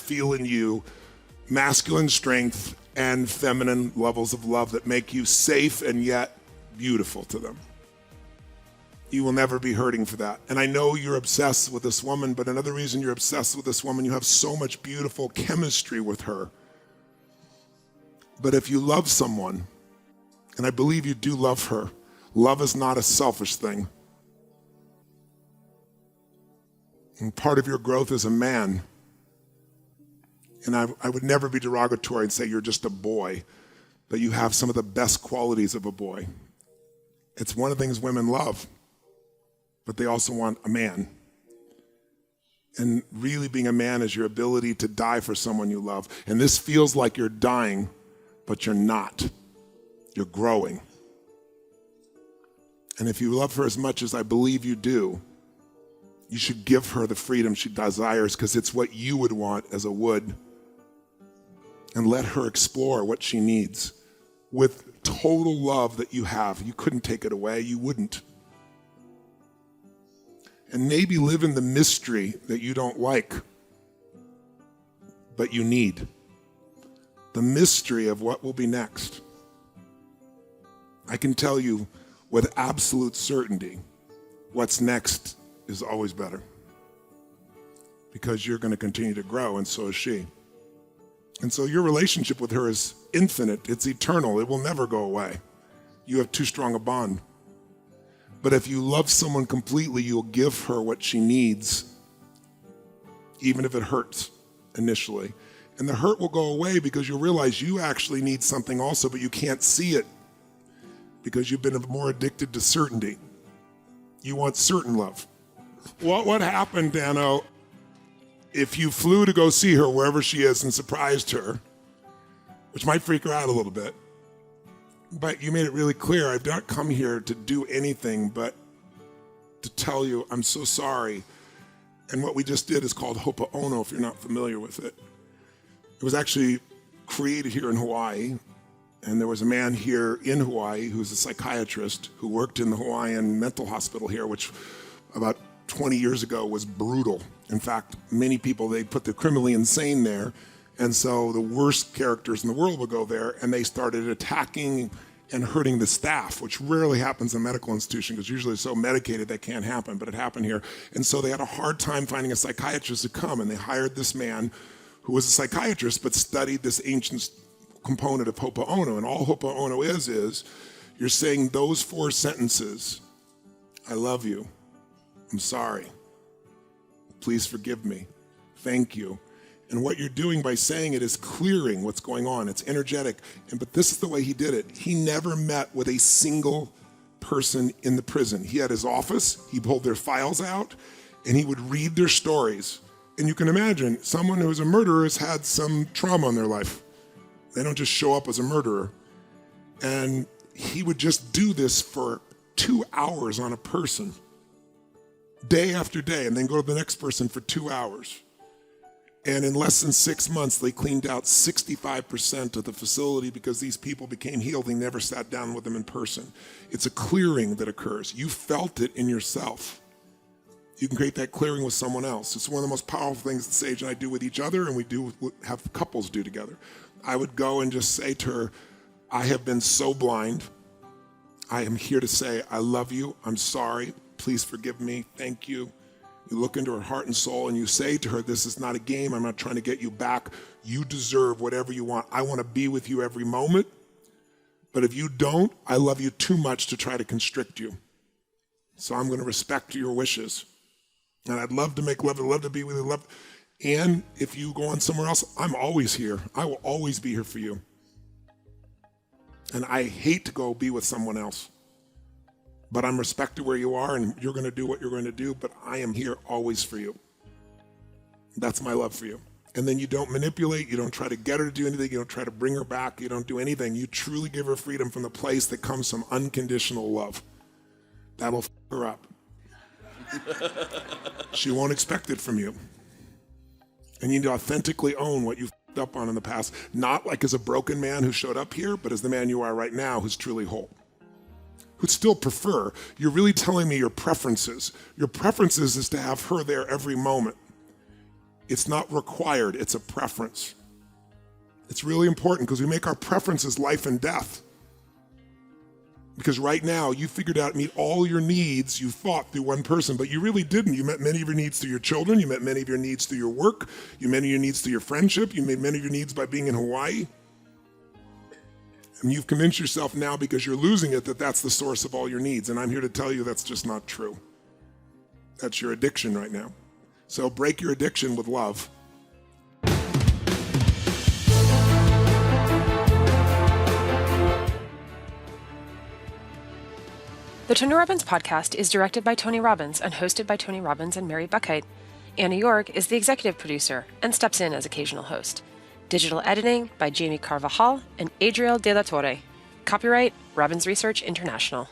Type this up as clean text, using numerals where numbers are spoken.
feel in you masculine strength and feminine levels of love that make you safe and yet beautiful to them. You will never be hurting for that. And I know you're obsessed with this woman, but another reason you're obsessed with this woman, you have so much beautiful chemistry with her. But if you love someone, and I believe you do love her, love is not a selfish thing. And part of your growth as a man, and I would never be derogatory and say you're just a boy, but you have some of the best qualities of a boy. It's one of the things women love, but they also want a man. And really being a man is your ability to die for someone you love. And this feels like you're dying, but you're not. You're growing. And if you love her as much as I believe you do, you should give her the freedom she desires, because it's what you would want as a would. And let her explore what she needs with total love that you have. You couldn't take it away. You wouldn't. And maybe live in the mystery that you don't like, but you need. The mystery of what will be next. I can tell you with absolute certainty, what's next is always better. Because you're going to continue to grow, and so is she. And so your relationship with her is infinite. It's eternal. It will never go away. You have too strong a bond. But if you love someone completely, you'll give her what she needs, even if it hurts initially. And the hurt will go away because you'll realize you actually need something also, but you can't see it because you've been more addicted to certainty. You want certain love. What happened, Dano, if you flew to go see her wherever she is and surprised her, which might freak her out a little bit, but you made it really clear, I've not come here to do anything but to tell you I'm so sorry. And what we just did is called Ho'oponopono, if you're not familiar with it. It was actually created here in Hawaii. And there was a man here in Hawaii who's a psychiatrist who worked in the Hawaiian mental hospital here, which about 20 years ago was brutal. In fact, many people, they put the criminally insane there. And so the worst characters in the world would go there, and they started attacking and hurting the staff, which rarely happens in a medical institution because usually it's so medicated that can't happen, but it happened here. And so they had a hard time finding a psychiatrist to come, and they hired this man who was a psychiatrist but studied this ancient component of Ho'oponopono. And all Ho'oponopono is you're saying those 4 sentences: I love you, I'm sorry, please forgive me, thank you. And what you're doing by saying it is clearing what's going on. It's energetic. But this is the way he did it. He never met with a single person in the prison. He had his office, he pulled their files out, and he would read their stories. And you can imagine, someone who's a murderer has had some trauma in their life. They don't just show up as a murderer. And he would just do this for 2 hours on a person, day after day, and then go to the next person for 2 hours. And in less than 6 months, they cleaned out 65% of the facility because these people became healed. They never sat down with them in person. It's a clearing that occurs. You felt it in yourself. You can create that clearing with someone else. It's one of the most powerful things that Sage and I do with each other, and we do have couples do together. I would go and just say to her, I have been so blind. I am here to say, I love you. I'm sorry. Please forgive me. Thank you. You look into her heart and soul and you say to her, this is not a game. I'm not trying to get you back. You deserve whatever you want. I want to be with you every moment. But if you don't, I love you too much to try to constrict you. So I'm going to respect your wishes. And I'd love to make love. I'd love to be with you. And if you go on somewhere else, I'm always here. I will always be here for you. And I hate to go be with someone else. But I'm respected where you are, and you're going to do what you're going to do, but I am here always for you. That's my love for you. And then you don't manipulate, you don't try to get her to do anything, you don't try to bring her back, you don't do anything. You truly give her freedom from the place that comes from unconditional love. That'll f her up. She won't expect it from you. And you need to authentically own what you've f***ed up on in the past, not like as a broken man who showed up here, but as the man you are right now who's truly whole. Who'd still prefer. You're really telling me your preferences. Your preferences is to have her there every moment. It's not required, it's a preference. It's really important because we make our preferences life and death. Because right now, you figured out meet all your needs you thought through one person, but you really didn't. You met many of your needs through your children, you met many of your needs through your work, you met many of your needs through your friendship, you made many of your needs by being in Hawaii. And you've convinced yourself now because you're losing it that that's the source of all your needs. And I'm here to tell you that's just not true. That's your addiction right now. So break your addiction with love. The Tony Robbins podcast is directed by Tony Robbins and hosted by Tony Robbins and Mary Buckheit. Anna York is the executive producer and steps in as occasional host. Digital editing by Jamie Carvajal and Adriel De La Torre. Copyright Robbins Research International.